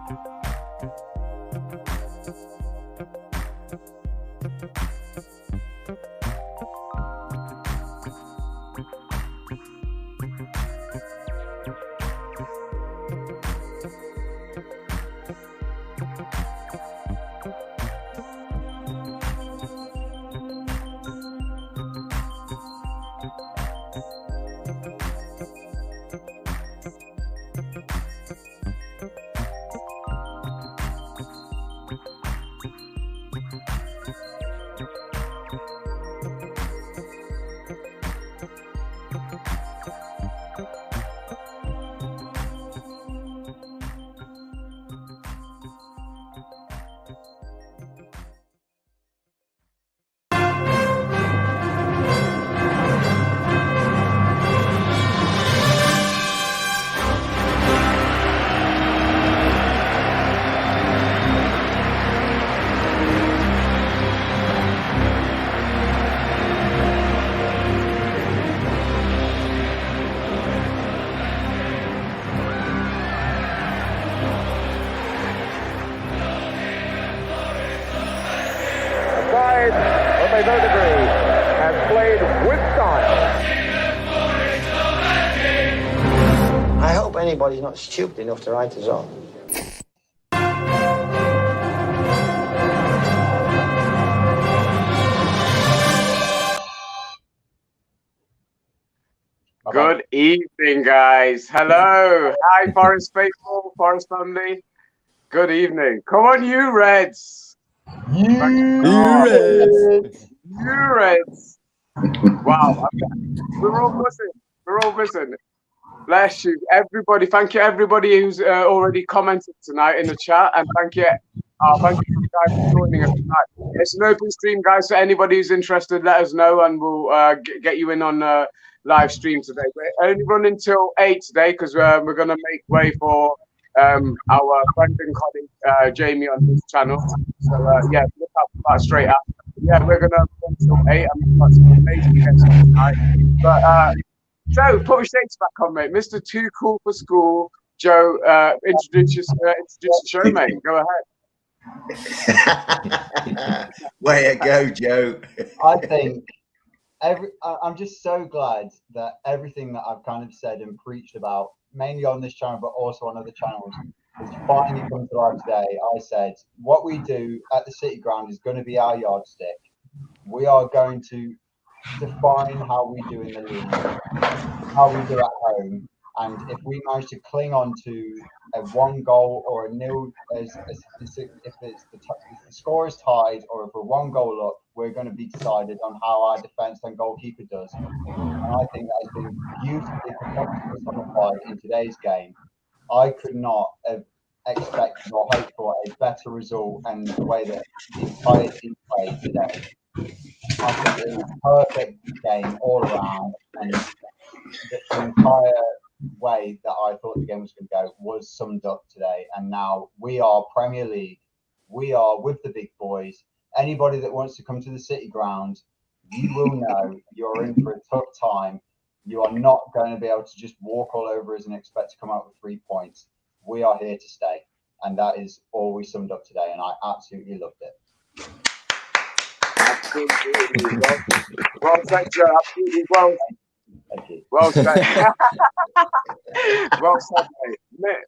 What they both agree has played with style. I hope anybody's not stupid enough to write us off. Good evening, guys. Hello. Hi, Forest faithful, Forest family. Good evening. Come on, you Reds. You Reds. Wow. We're all missing. We're all missing. Bless you, everybody. Thank you, everybody who's already commented tonight in the chat, and thank you for you guys for joining us tonight. It's an open stream, guys. So anybody who's interested, let us know, and we'll get you in on live stream today. We're only running till 8 today because we're going to make way for our friend and colleague Jamie on his channel. So yeah, look out for that straight after. Yeah, we're going to run till 8, and we've got some amazing guests tonight. But Joe, put your shades back on, mate. Mr. Too Cool for School. Joe, introduce the show, mate. Go ahead. Way to go, Joe. I think I'm just so glad that everything that I've kind of said and preached about, mainly on this channel, but also on other channels, has finally come to life today. I said, what we do at the City Ground is going to be our yardstick. We are going to define how we do in the league, how we do at home, and if we manage to cling on to a 1 goal or a nil, if the score is tied or if we're 1 goal up, we're going to be decided on how our defence and goalkeeper does. And I think that has been beautifully personified in today's game. I could not have expected or hoped for a better result and the way that the entire team played today. I think it was a perfect game all around, and the entire way that I thought the game was going to go was summed up today. And now we are Premier League. We are with the big boys. Anybody that wants to come to the City Ground, you will know you're in for a tough time. You are not going to be able to just walk all over us and expect to come out with 3 points. We are here to stay. And that is all we summed up today. And I absolutely loved it. Absolutely. Well said, Joe. Absolutely well. Thank you. Well said. Well said, mate.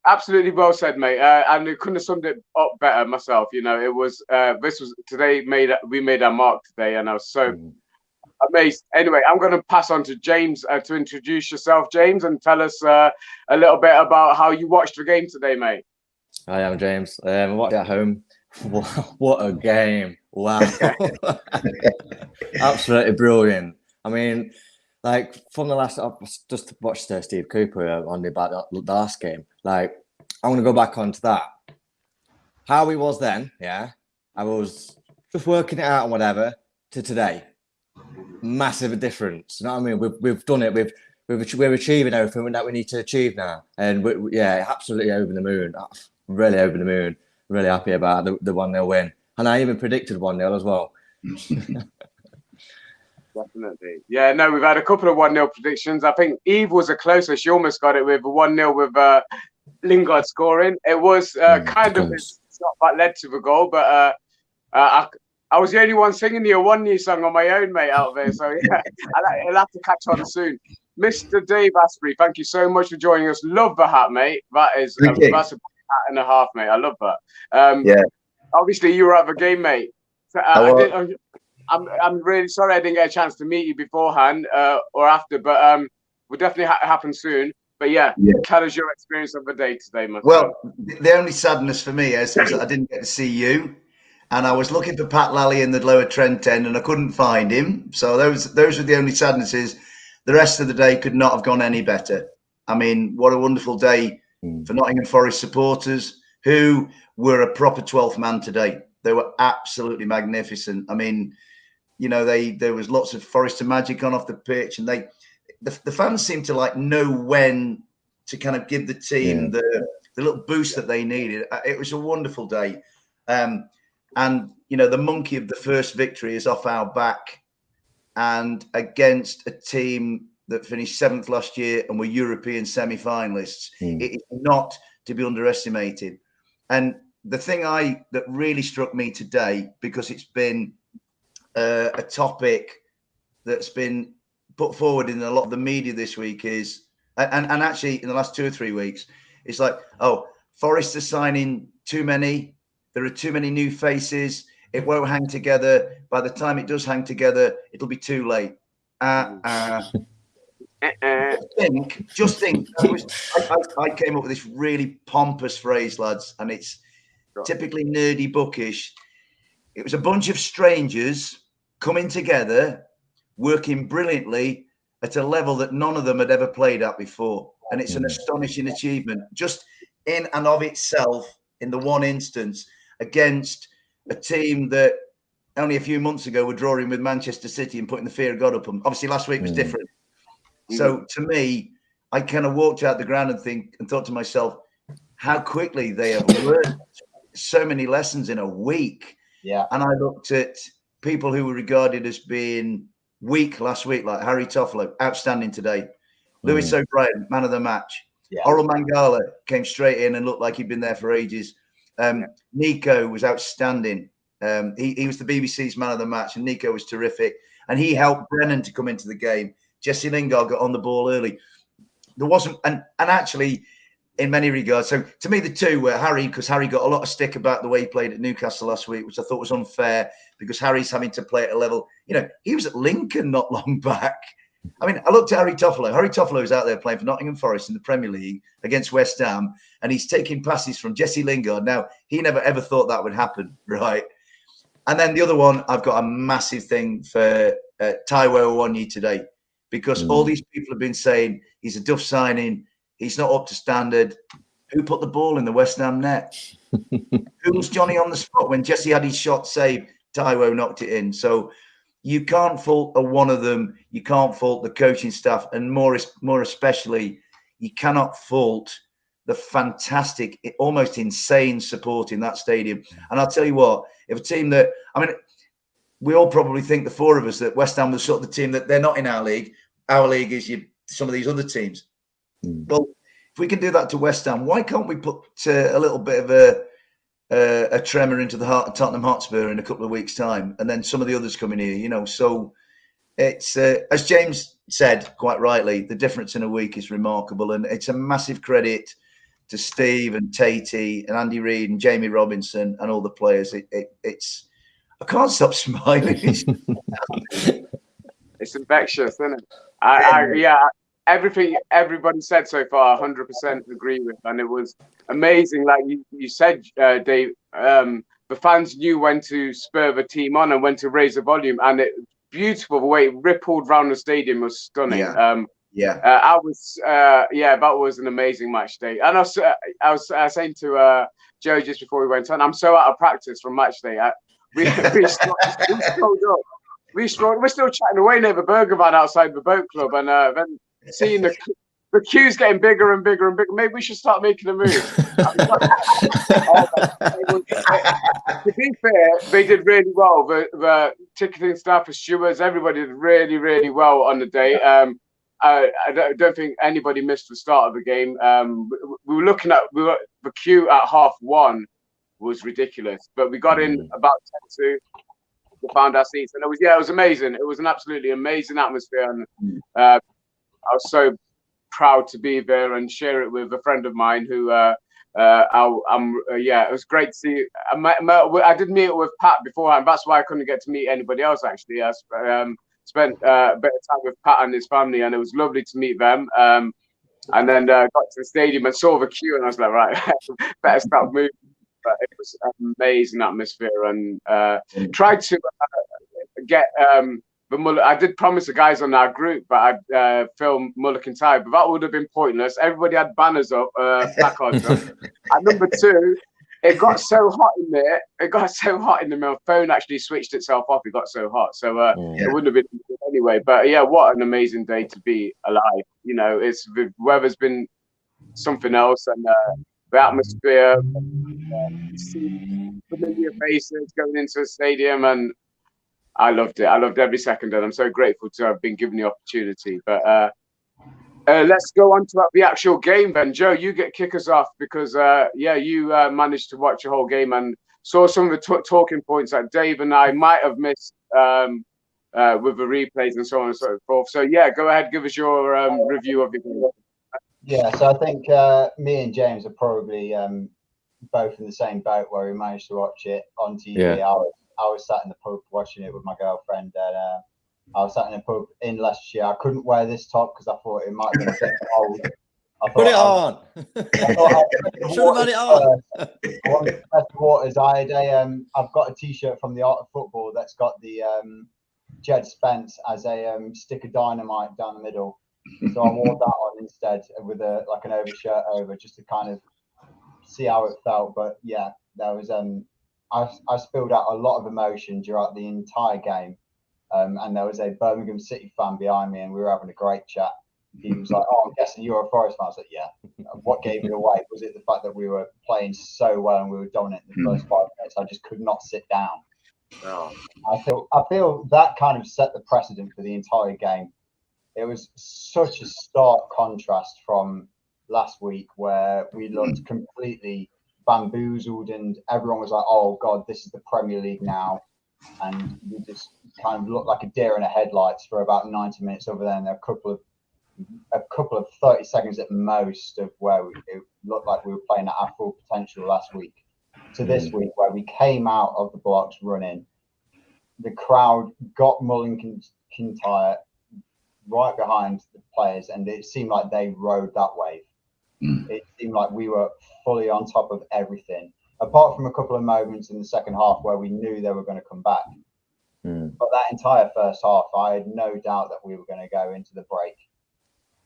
Absolutely well said, mate. And I couldn't have summed it up better myself. You know, it was this was today we made our mark today, and I was so amazed. Anyway, I'm going to pass on to James to introduce yourself, James, and tell us a little bit about how you watched the game today, mate. Hi, I'm James. I watched it at home. What a game! Wow, absolutely brilliant. I mean, like from the last, I just watched Steve Cooper on about the last game. Like, I want to go back onto that. How he was then, yeah. I was just working it out and whatever. To today, massive difference. You know what I mean? We've done it. We're achieving everything that we need to achieve now, and yeah, absolutely over the moon. Really over the moon. Really happy about the 1-0 win, and I even predicted 1-0 as well. Definitely. Yeah, no, we've had a couple of 1-0 predictions. I think Eve was the closest. She almost got it with a 1-0 with Lingard scoring. It was kind of his shot that led to the goal, but I was the only one singing the Awani song on my own, mate, out there. So yeah, I'll have to catch on soon. Mr. Dave Asprey, thank you so much for joining us. Love the hat, mate. That's a hat and a half, mate. I love that. Yeah. Obviously, you were at the game, mate. So, I'm really sorry I didn't get a chance to meet you beforehand or after, but will definitely happen soon. But yeah, tell us your experience of the day today, my friend. Well, the only sadness for me is that I didn't get to see you, and I was looking for Pat Lally in the Lower Trent End, and I couldn't find him. So those were the only sadnesses. The rest of the day could not have gone any better. I mean, what a wonderful day for Nottingham Forest supporters, who were a proper 12th man today. They were absolutely magnificent. I mean, you know, there was lots of Forester magic on off the pitch, and the fans seemed to like know when to kind of give the team the little boost that they needed. It was a wonderful day. And, you know, the monkey of the first victory is off our back, and against a team that finished 7th last year and were European semi-finalists. It is not to be underestimated. And the thing that really struck me today, because it's been a topic that's been put forward in a lot of the media this week, is, and actually in the last 2 or 3 weeks, it's like, oh, Forest are signing too many. There are too many new faces. It won't hang together. By the time it does hang together, it'll be too late. Just think. I came up with this really pompous phrase, lads, and it's typically nerdy bookish. It was a bunch of strangers coming together, working brilliantly at a level that none of them had ever played at before. And it's an astonishing achievement, just in and of itself, in the one instance, against a team that only a few months ago were drawing with Manchester City and putting the fear of God up them. Obviously, last week was different. So to me, I kind of walked out the ground and thought to myself, how quickly they have learned so many lessons in a week. Yeah. And I looked at people who were regarded as being weak last week, like Harry Toffolo, outstanding today. Lewis O'Brien, man of the match. Oral Mangala came straight in and looked like he'd been there for ages. Nico was outstanding. He was the BBC's man of the match, and Nico was terrific. And he helped Brennan to come into the game. Jesse Lingard got on the ball early. There wasn't, and actually, in many regards, so to me, the two were Harry, because Harry got a lot of stick about the way he played at Newcastle last week, which I thought was unfair, because Harry's having to play at a level, you know, he was at Lincoln not long back. I mean, I looked at Harry Toffolo. Harry Toffolo is out there playing for Nottingham Forest in the Premier League against West Ham, and he's taking passes from Jesse Lingard. Now, he never ever thought that would happen, right? And then the other one, I've got a massive thing for Taiwo Awoniyi today, because all these people have been saying he's a duff signing, he's not up to standard. Who put the ball in the West Ham net? Who was Johnny on the spot when Jesse had his shot saved? Taiwo knocked it in. So you can't fault one of them. You can't fault the coaching staff, and more especially, you cannot fault the fantastic, almost insane support in that stadium. And I'll tell you what, if a team that, I mean, we all probably think, the four of us, that West Ham was sort of the team that they're not in our league. Our league is some of these other teams. Well, if we can do that to West Ham, why can't we put a little bit of a tremor into the heart of Tottenham Hotspur in a couple of weeks' time, and then some of the others coming here, you know? So it's, as James said quite rightly, the difference in a week is remarkable, and it's a massive credit to Steve and Tatey and Andy Reid and Jamie Robinson and all the players. It's I can't stop smiling. It's infectious, isn't it? Everything everybody said so far, 100% agree with, and it was amazing. Like you said, Dave, the fans knew when to spur the team on and when to raise the volume, and it beautiful the way it rippled around the stadium was stunning. That was an amazing match day. And I was saying to Joe just before we went on, I'm so out of practice from match day. We strolled up. We're still chatting away near the burger van outside the boat club, and then seeing the queues getting bigger and bigger and bigger. Maybe we should start making a move. To be fair, they did really well. The ticketing staff, the stewards, everybody did really, really well on the day. don't think anybody missed the start of the game. We were looking at the queue at 1:30 was ridiculous, but we got in about 10 to. We found our seats, and it was amazing. It was an absolutely amazing atmosphere, and I was so proud to be there and share it with a friend of mine who. It was great to see. I did meet with Pat beforehand. That's why I couldn't get to meet anybody else. Actually, I spent a bit of time with Pat and his family, and it was lovely to meet them. And then got to the stadium and saw the queue, and I was like, right, better start moving. But it was an amazing atmosphere, and tried to get the Muller. I did promise the guys on our group, but I'd film Muller Kintyre, but that would have been pointless. Everybody had banners up, placards up. And number two, it got so hot in there. It got so hot in there. My phone actually switched itself off. It got so hot, so it wouldn't have been anyway. But yeah, what an amazing day to be alive. You know, the weather's been something else, and the atmosphere, seeing familiar faces going into the stadium, and I loved it. I loved every second, and I'm so grateful to have been given the opportunity. But let's go on to the actual game then. Joe, you kick us off because, you managed to watch the whole game and saw some of the talking points that Dave and I might have missed with the replays and so on and so forth. So, yeah, go ahead, give us your review of the game. Yeah, so I think me and James are probably both in the same boat where we managed to watch it on TV. Yeah. I was sat in the pub watching it with my girlfriend, and I was sat in the pub in Leicestershire. I couldn't wear this top because I thought it might have been a bit cold. Put it on. Should have had it on. I wanted to test the waters. I've got a T-shirt from the Art of Football that's got the Jed Spence as a stick of dynamite down the middle. So I wore that on instead with an overshirt over, just to kind of see how it felt. But yeah, there was I spilled out a lot of emotion throughout the entire game, and there was a Birmingham City fan behind me, and we were having a great chat. He was like, "Oh, I'm guessing you're a Forest fan." I was like, "Yeah." What gave it away? Was it the fact that we were playing so well and we were dominant in the first 5 minutes? I just could not sit down. Oh. I feel that kind of set the precedent for the entire game. It was such a stark contrast from last week, where we looked completely bamboozled and everyone was like, "Oh God, this is the Premier League now," and we just kind of looked like a deer in the headlights for about 90 minutes over there, and a couple of 30 seconds at most of where it looked like we were playing at our full potential last week, to this week where we came out of the blocks running. The crowd got Muller Kintyre right behind the players, and it seemed like they rode that wave. It seemed like we were fully on top of everything, apart from a couple of moments in the second half where we knew they were going to come back. But that entire first half, I had no doubt that we were going to go into the break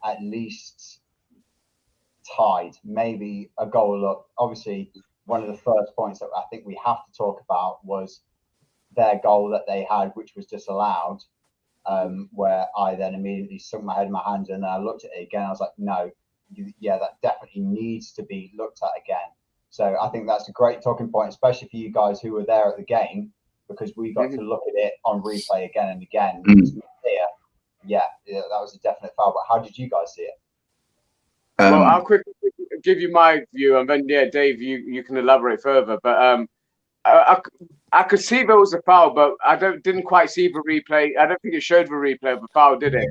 at least tied, maybe a goal up. Obviously, one of the first points that I think we have to talk about was their goal that they had, which was disallowed, where I then immediately sunk my head in my hands, and I looked at it again. I was like, no. Yeah, that definitely needs to be looked at again. So I think that's a great talking point, especially for you guys who were there at the game, because we got to look at it on replay again and again. Yeah, that was a definite foul. But how did you guys see it? Well, I'll quickly give you my view, and then Dave, you can elaborate further. But I could see there was a foul, but I didn't quite see the replay. I don't think it showed the replay of the foul, did it?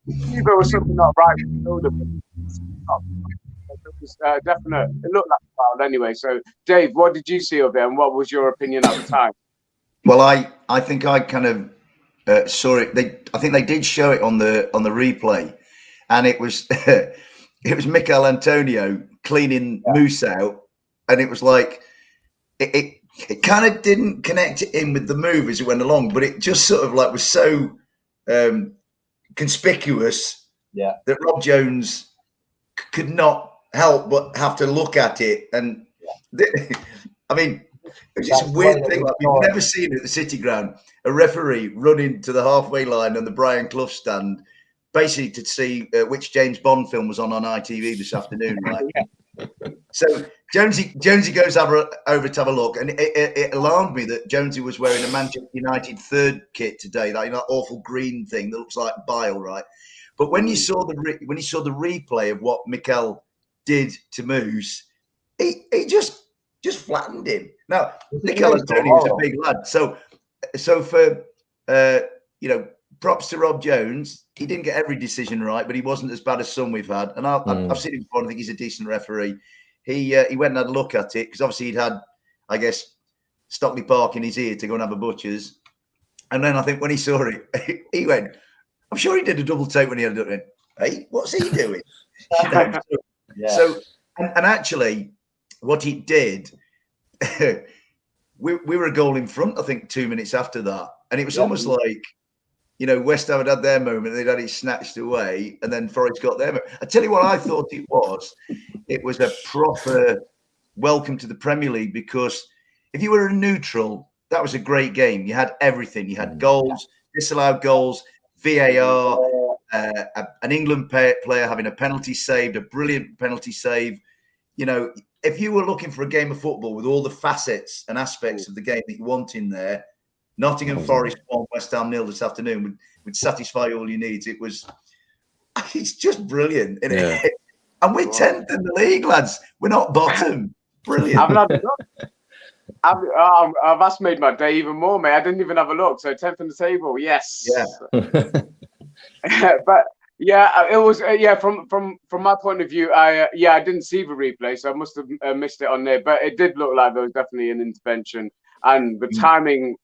There was something not right with the shoulder. It was definite. It looked like a foul anyway. So, Dave, what did you see of it, and what was your opinion at the time? Well, I think I kind of saw it. I think they did show it on the replay, and it was it was Mikel Antonio cleaning Moose out, and it was like it kind of didn't connect it in with the move as it went along, but it just sort of like was so conspicuous that Rob Jones could not help but have to look at it. And I mean, it's just a weird thing. Like, we've never seen at the City Ground a referee running to the halfway line on the Brian Clough stand, basically to see which James Bond film was on ITV this afternoon. Like, So Jonesy goes over to have a look, and it alarmed me that Jonesy was wearing a Manchester United third kit today, that awful green thing that looks like bile, right? But when you saw the replay of what Mikel did to Moose, he just flattened him. Now Mikel Antonio was a big lad, so for props to Rob Jones. He didn't get every decision right, but he wasn't as bad as some we've had. And I've seen him before. I think he's a decent referee. He went and had a look at it because obviously he'd had, I guess, Stockley Park in his ear to go and have a butcher's. And then I think when he saw it, he went, I'm sure he did a double take when he had it. Went, hey, what's he doing? So actually, what he did, we were a goal in front, I think, 2 minutes after that. And it was almost like, West Ham had their moment, they'd had it snatched away, and then Forest got their moment. I tell you what I thought it was. It was a proper welcome to the Premier League, because if you were a neutral, that was a great game. You had everything. You had goals, disallowed goals, VAR, an England player having a penalty saved, a brilliant penalty save. If you were looking for a game of football with all the facets and aspects of the game that you want in there, Nottingham Forest 1, West Ham 0 this afternoon would satisfy all your needs. It's just brilliant. Yeah. And we're 10th in the league, lads. We're not bottom. Brilliant. I've that's made my day even more, mate. I didn't even have a look. So 10th in the table, yes. Yeah. But yeah, it was from my point of view, I didn't see the replay, so I must have missed it on there. But it did look like there was definitely an intervention, and the timing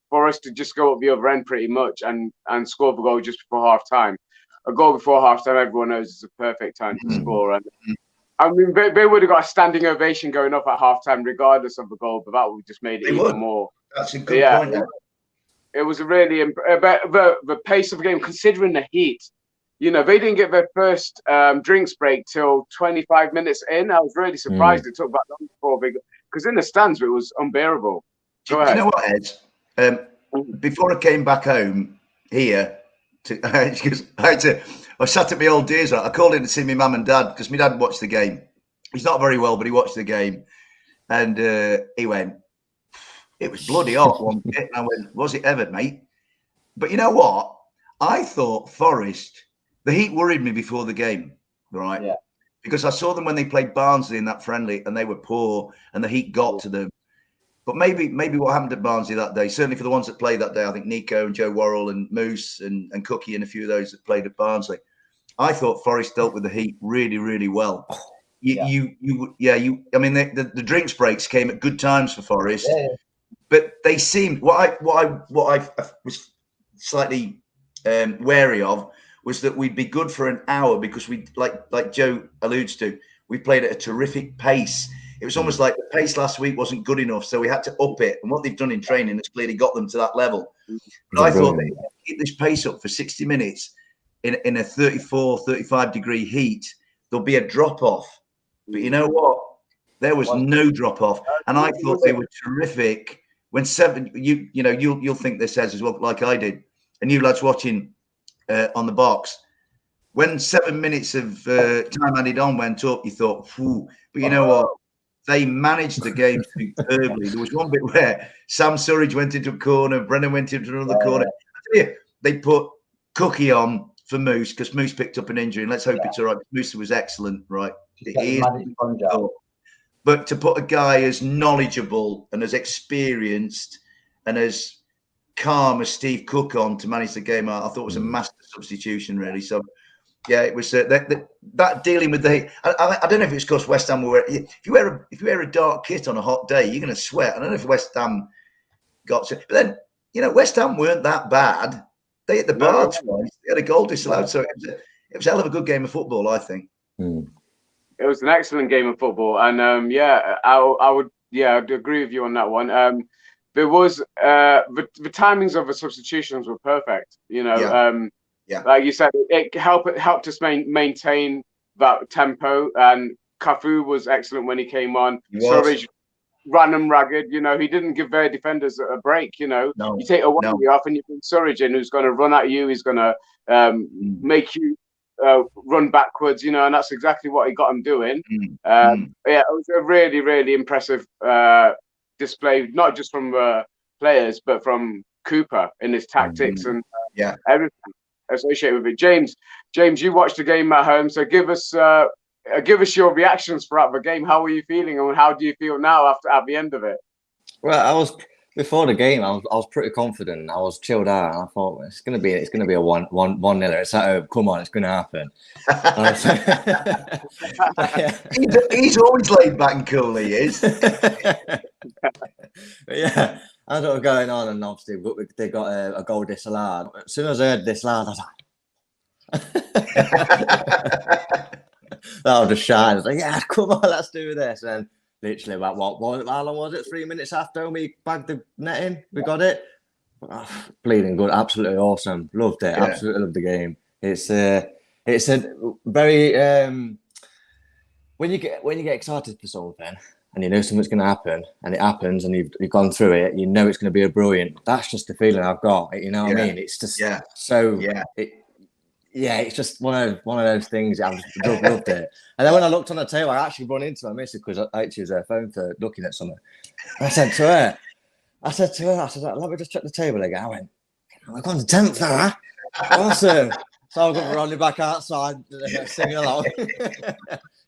for us to just go up the other end pretty much and score the goal just before half time. A goal before half time, everyone knows is a perfect time to score. And I mean, they would have got a standing ovation going up at half time regardless of the goal, but that would have just made it even more. That's a good point. Yeah. It was a really the pace of the game, considering the heat. They didn't get their first drinks break till 25 minutes in. I was really surprised it took that long before because in the stands it was unbearable. Go ahead. You know what, Ed? Before I came back home here, I sat at my old days. I called in to see my mum and dad because my dad watched the game. He's not very well, but he watched the game, and he went, "It was bloody hot one bit." And I went, "Was it ever, mate?" But you know what? I thought Forest. The heat worried me before the game, right? Yeah. Because I saw them when they played Barnsley in that friendly, and they were poor, and the heat got to them. But maybe what happened at Barnsley that day, certainly for the ones that played that day, I think Nico and Joe Worrell and Moose and Cookie and a few of those that played at Barnsley, I thought Forest dealt with the heat really, really well. I mean, the drinks breaks came at good times for Forest, but they seemed what I was slightly wary of was that we'd be good for an hour because we like Joe alludes to, we played at a terrific pace. It was almost like the pace last week wasn't good enough, so we had to up it. And what they've done in training has clearly got them to that level. But I thought they keep this pace up for 60 minutes in a 34, 35 degree heat, there'll be a drop off. But you know what? There was no drop off, and I thought they were terrific. When you'll think this as well, like I did, and you lads watching on the box. When 7 minutes of time added on went up, you thought, "Phew!" But you know what? They managed the game superbly. There was one bit where Sam Surridge went into a corner, Brennan went into another corner. I tell you, they put Cookie on for Moose because Moose picked up an injury, and let's hope it's all right. Moose was excellent, right? But to put a guy as knowledgeable and as experienced and as calm as Steve Cook on to manage the game, I thought was a master substitution, really. So. Yeah, it was that dealing with the. I don't know if it's because West Ham were. If you wear a dark kit on a hot day, you're going to sweat. I don't know if West Ham got to, but then West Ham weren't that bad. They hit the bar twice. They had a goal disallowed, so it was a hell of a good game of football, I think. It was an excellent game of football, and I would I'd agree with you on that one. There was the timings of the substitutions were perfect. Like you said, it helped us maintain that tempo. And Cafu was excellent when he came on. Surridge ran them ragged. He didn't give their defenders a break. You take a one off and you bring Surridge in, who's going to run at you. He's going to make you run backwards, you know, and that's exactly what he got him doing. Yeah, it was a really, really impressive display, not just from players, but from Cooper in his tactics and everything associated with it. James, you watched the game at home, so give us your reactions throughout the game. How were you feeling, and how do you feel now at the end of it? Well, before the game. I was pretty confident. I was chilled out, and I thought it's gonna be a 1-0. It's at home. Come on, it's gonna happen. He's always laid back and cool. He is. Yeah, I don't know what's going on, and obviously they got a goal disallowed. As soon as I heard disallowed, I was like, I was just shouting. I was like, yeah, come on, let's do this. And literally about how long was it? 3 minutes after we bagged the net in, we got it. Oh, bleeding good, absolutely awesome. Loved it. Absolutely loved the game. It's a very when you get excited for something and you know something's going to happen and it happens and you've gone through it, you know it's going to be a brilliant. That's just the feeling I've got. You know what I mean? It's just it's just one of those things. I just loved it. And then when I looked on the table, I actually run into my missus because I actually used her phone for looking at something. I said to her, let me just check the table again. I went, we're going to 10th now. Awesome. So I was running back outside, singing along.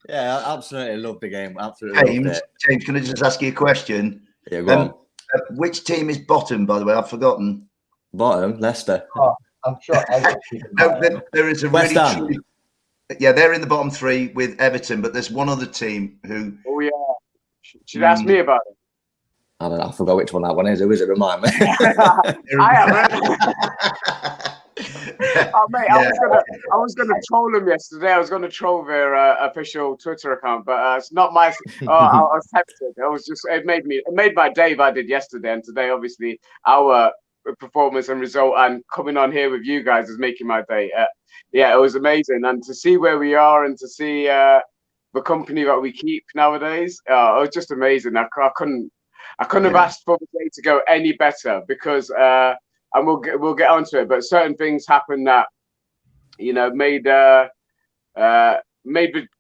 Yeah, I absolutely loved the game. Absolutely loved it. James, can I just ask you a question? Yeah, go on. Which team is bottom, by the way? I've forgotten. Bottom, Leicester. Oh, I'm sure. There is a West Ham. They're in the bottom three with Everton, but there's one other team who. Oh yeah, should ask me about it. I don't know. I forgot which one that one is. Who is it? Remind me. I haven't. Oh, mate, I was gonna troll him yesterday. I was gonna troll their official Twitter account, but it's not my. I was tempted. It made my day if I did yesterday, and today, obviously, our performance and result and coming on here with you guys is making my day. Yeah, it was amazing, and to see where we are and to see the company that we keep nowadays, it was just amazing. I couldn't have asked for the day to go any better because. And we'll get onto it, but certain things happened that, you know, made the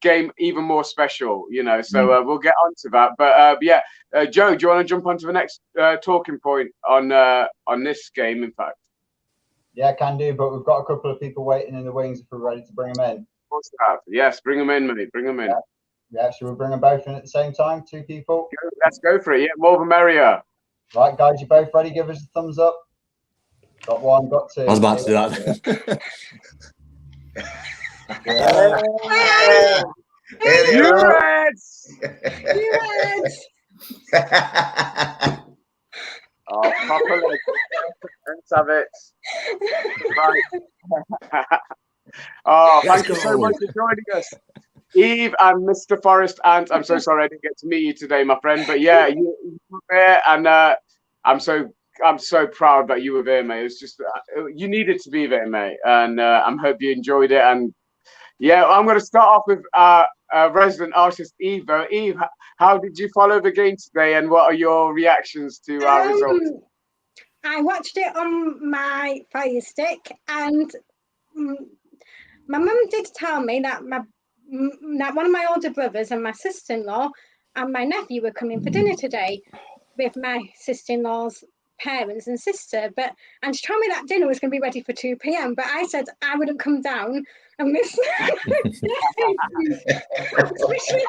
game even more special, you know. So we'll get onto that. But Joe, do you want to jump onto the next talking point on this game? In fact, yeah, can do. But we've got a couple of people waiting in the wings if we're ready to bring them in. Yes, bring them in, mate. Bring them in. Yeah, should we bring them both in at the same time? 2 people. Let's go for it. Yeah, more the merrier. Right, guys, you both ready? Give us a thumbs up. Got 1, got 2. I was about to do that. Oh, properly. Let's have it. Right. Oh, thank you so much for joining us, Eve and Mr. Forrest. And I'm so sorry I didn't get to meet you today, my friend. But yeah, you were there, and I'm so proud that you were there, mate. It's just you needed to be there, mate, and I hope you enjoyed it. And yeah, I'm going to start off with resident artist Eve. Eve, how did you follow the game today, and what are your reactions to our results? I watched it on my Fire Stick, and my mum did tell me that that one of my older brothers and my sister-in-law and my nephew were coming for dinner today with my sister-in-law's parents and sister, and she told me that dinner was going to be ready for 2 p.m. but I said I wouldn't come down and miss especially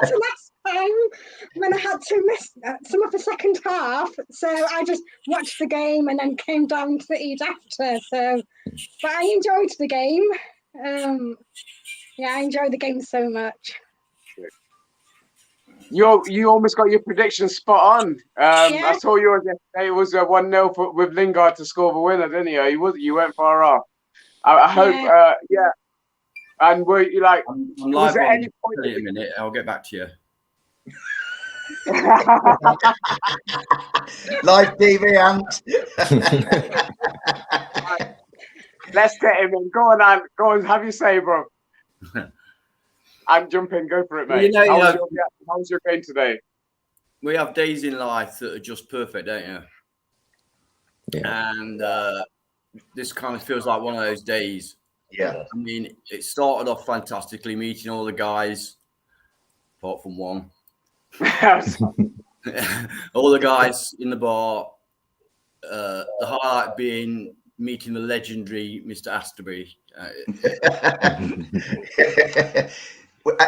the last time when I had to miss some of the second half, so I just watched the game and then came down to eat after. But I enjoyed the game. I enjoyed the game so much. You almost got your prediction spot on. I saw yours yesterday. It was 1-0 with Lingard to score the winner, didn't you? You went far off. I hope, And were you like? I'm live on any point in a minute. I'll get back to you. Live TV, Ant. Let's get him in. Go on, Ant. Go on. Have your say, bro. I'm jumping. Go for it, mate. How was your game today? We have days in life that are just perfect, don't you? Yeah. And this kind of feels like one of those days. Yeah. I mean, it started off fantastically, meeting all the guys, apart from one. All the guys in the bar. The highlight being meeting the legendary Mr. Astorby.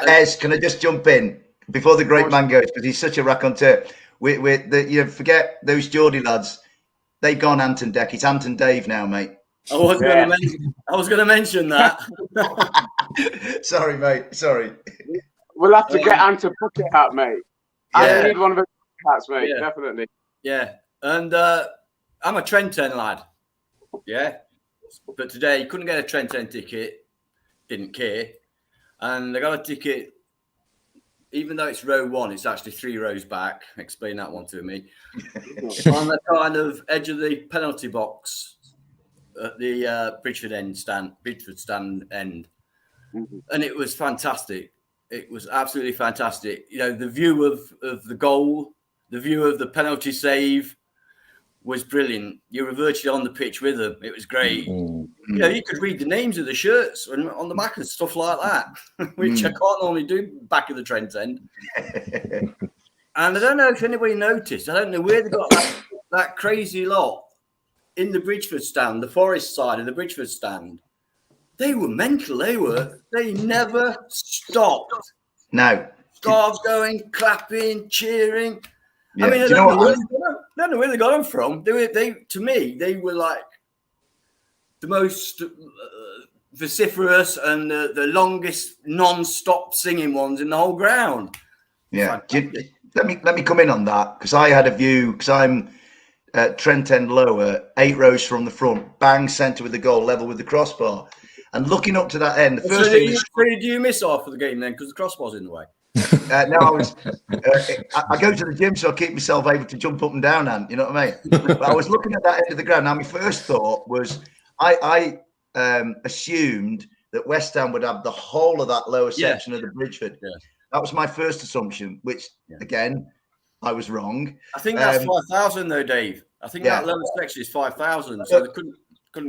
Ez, can I just jump in before the great man goes, because he's such a raconteur. You forget those Geordie lads. They've gone Anton Deck. It's Anton Dave now, mate. I was going to mention that. Sorry, mate. Sorry. We'll have to get Anton Bucket hat, mate. Yeah. I need one of his hats, mate. Yeah. Definitely. Yeah, and I'm a Trent End lad. Yeah, but today he couldn't get a Trent End ticket. Didn't care, and I got a ticket. Even though it's row 1, it's actually 3 rows back. Explain that one to me. On the kind of edge of the penalty box at the Bridgeford stand end, and it was fantastic. It was absolutely fantastic. You know, the view of the goal, the view of the penalty save was brilliant. You were virtually on the pitch with them. It was great. You know, you could read the names of the shirts on the back and stuff like that, which I can't normally do back of the Trent End. And I don't know if anybody noticed. I don't know where they got that crazy lot in the Bridgeford stand, the Forest side of the Bridgeford stand. They were mental. They never stopped. No. Scarves going, clapping, cheering. Yeah. I mean, I Do you don't know where they got them from. To me, they were like the most vociferous and the longest non-stop singing ones in the whole ground. Yeah. Let me come in on that, because I had a view, because I'm Trent End lower, 8 rows from the front, bang centre with the goal, level with the crossbar. And looking up to that end, the first thing... Did you miss half of the game then because the crossbar's in the way? No, I go to the gym, so I keep myself able to jump up and down, and you know what I mean. But I was looking at that end of the ground. Now, my first thought was I assumed that West Ham would have the whole of that lower section of the Bridgeford. Yeah. That was my first assumption, which again I was wrong. I think that's 5,000 though, Dave. I think that lower section is 5,000, so they couldn't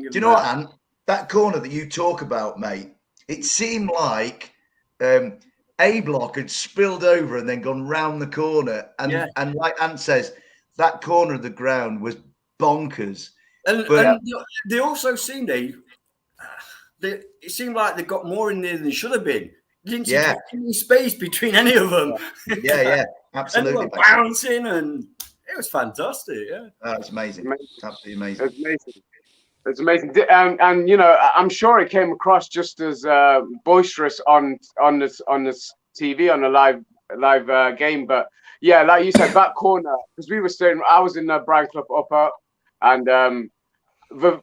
give. Do you know what, Ant? That corner that you talk about, mate, it seemed like A-Block had spilled over and then gone round the corner. And like Ant says, that corner of the ground was bonkers. And they also seemed, Dave, it seemed like they got more in there than they should have been. You didn't see any space between any of them. Yeah, absolutely. And they were bouncing, and it was fantastic. Yeah, it's amazing. Absolutely amazing. It's amazing. It's amazing, and you know, I'm sure it came across just as boisterous on this TV on a live game. But yeah, like you said, that corner, because I was in the Brian Clough upper, and the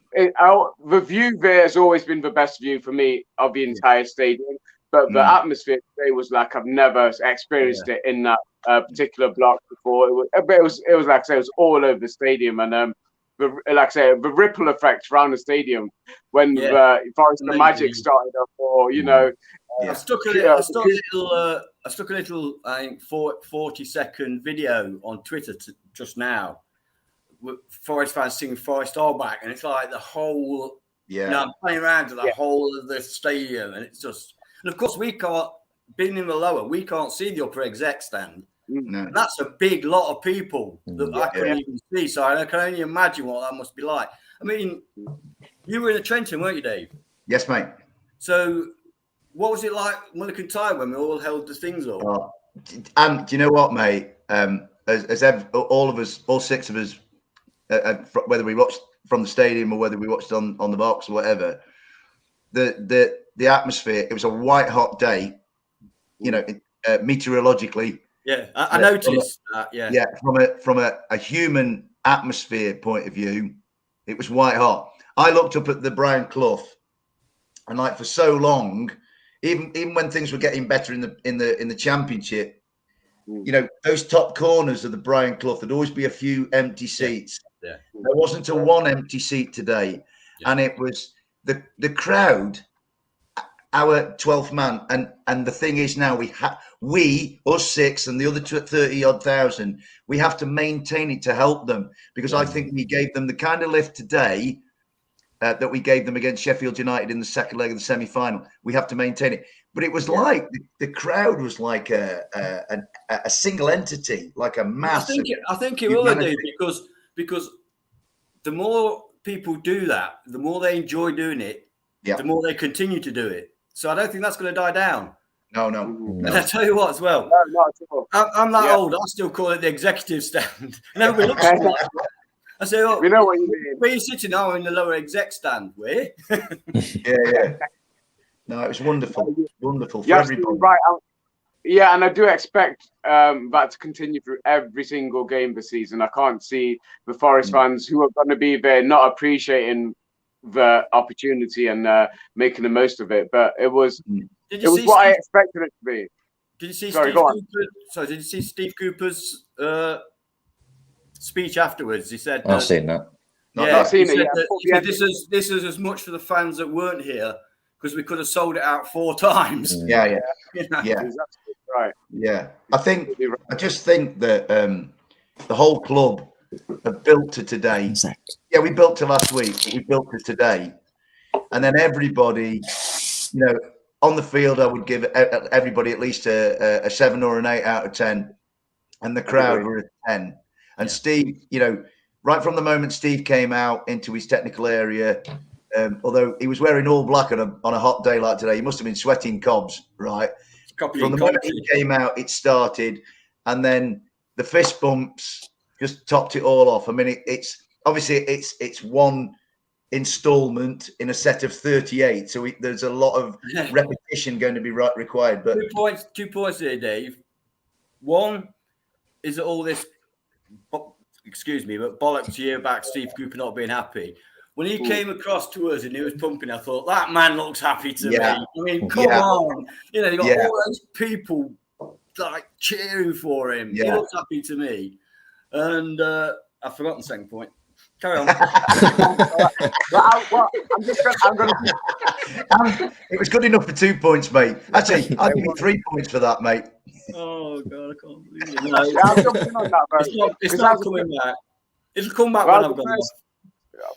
view there has always been the best view for me of the entire stadium. But the atmosphere today was like I've never experienced it in that particular block before. It was like I say, it was all over the stadium, and like I say, the ripple effect around the stadium when Forest the Magic started up, or you know, I stuck a little, I think 40-second video on Twitter just now. With Forest fans singing "Forest Are Back," and it's like the whole, you know, I'm playing around to the whole of the stadium, and it's just, and of course we can't, being in the lower, we can't see the upper exec stand. No. That's a big lot of people that I couldn't even see. So I can only imagine what that must be like. I mean, you were in the Trenton, weren't you, Dave? Yes, mate. So what was it like Mulligan Tide when we all held the things up? And do you know what, mate? All of us, all 6 of us, whether we watched from the stadium or whether we watched on the box or whatever, the atmosphere, it was a white hot day, you know, meteorologically. Yeah, I noticed that. Yeah, from a human atmosphere point of view, it was white hot. I looked up at the Brian Clough, and like for so long, even when things were getting better in the championship, you know, those top corners of the Brian Clough, there'd always be a few empty seats. Yeah. There wasn't a one empty seat today, and it was the crowd. Our 12th man, and the thing is now us 6 and the other 30-odd thousand, we have to maintain it to help them, because I think we gave them the kind of lift today that we gave them against Sheffield United in the second leg of the semi-final. We have to maintain it. But it was like the crowd was like a single entity, like a massive. I think it will do because the more people do that, the more they enjoy doing it, the more they continue to do it. So I don't think that's going to die down. No. And I tell you what, as well, No, not at all. I'm that old. I still call it the executive stand. Nobody looks at that. I say, We know what you mean. where are you sitting now in the lower exec stand? Where? Yeah. No, it was wonderful. Wonderful for You're everybody. absolutely right. Yeah, and I do expect that to continue through every single game this season. I can't see the Forest fans who are going to be there not appreciating the opportunity and making the most of it. But it was what I expected it to be. Did you see Sorry, Steve go on. Cooper? Sorry, did you see Steve Cooper's speech afterwards? He said, I've seen that. Not seen it yet. He said this is as much for the fans that weren't here because we could have sold it out 4 times. Yeah. He's absolutely right. Yeah. I just think that the whole club have built to today. Yeah, we built to last week, but we built to today. And then everybody, on the field, I would give everybody at least a 7 or an 8 out of 10. And the crowd were a 10. And Steve, right from the moment Steve came out into his technical area, although he was wearing all black on a hot day like today, he must have been sweating cobs, right? From the moment he came out, it started, and then the fist bumps just topped it all off. I mean, it's obviously it's one installment in a set of 38, so there's a lot of repetition going to be required. But 2 points here, Dave. One is that all this, excuse me, but bollocks year back, Steve Cooper not being happy. When he came across to us and he was pumping, I thought, that man looks happy to me. I mean, come on. You got all those people like cheering for him. He looks happy to me. And I've forgotten the second point. Carry on. It was good enough for 2 points, mate. Actually, I'll give you 3 points for that, mate. Oh, God, I can't believe it. No, it's not coming back. It'll come back when I've gone off.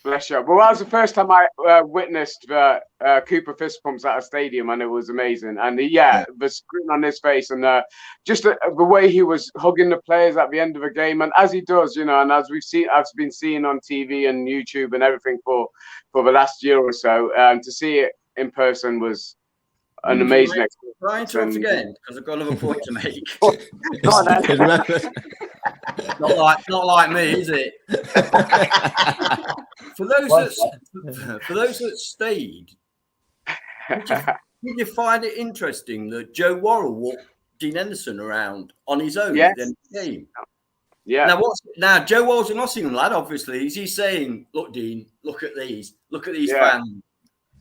Bless you. Well, that was the first time I witnessed Cooper fist pumps at a stadium, and it was amazing. And the screen on his face, and just the way he was hugging the players at the end of a game, and as he does, and as I've been seeing on TV and YouTube and everything for the last year or so, to see it in person was an amazing experience. Brian, talk again because I've got another point to make. Not like me, is it? For those that stayed, did you find it interesting that Joe Worrell walked Dean Henderson around on his own at the end of the game? Yeah. Now Joe Worrell's a Nottingham lad, obviously. Is he saying, "Look, Dean, look at these fans.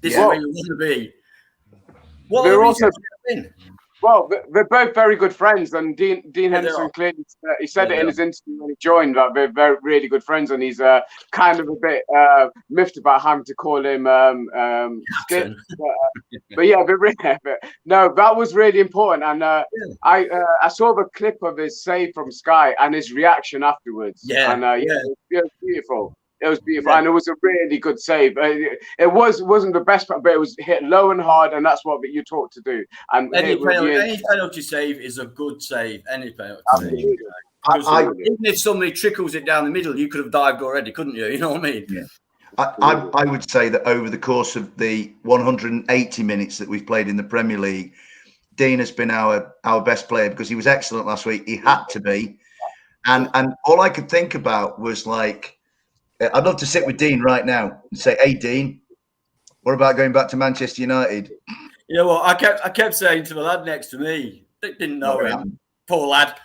This is where you want to be." Well, they're both very good friends, and Dean Henderson clearly he said it in his interview when he joined that they're very really good friends, and he's kind of a bit miffed about having to call him Skip. But no, that was really important, and I saw the clip of his save from Sky and his reaction afterwards. It was beautiful. It was beautiful, and it was a really good save. It wasn't the best, but it was hit low and hard, and that's what you taught to do. And any penalty save is a good save. Any penalty save. Even if somebody trickles it down the middle, you could have dived already, couldn't you? You know what I mean? Yeah. I would say that over the course of the 180 minutes that we've played in the Premier League, Dean has been our best player because he was excellent last week. He had to be, and all I could think about was like, I'd love to sit with Dean right now and say, "Hey, Dean, what about going back to Manchester United?" You know what? I kept saying to the lad next to me, didn't know him, poor lad.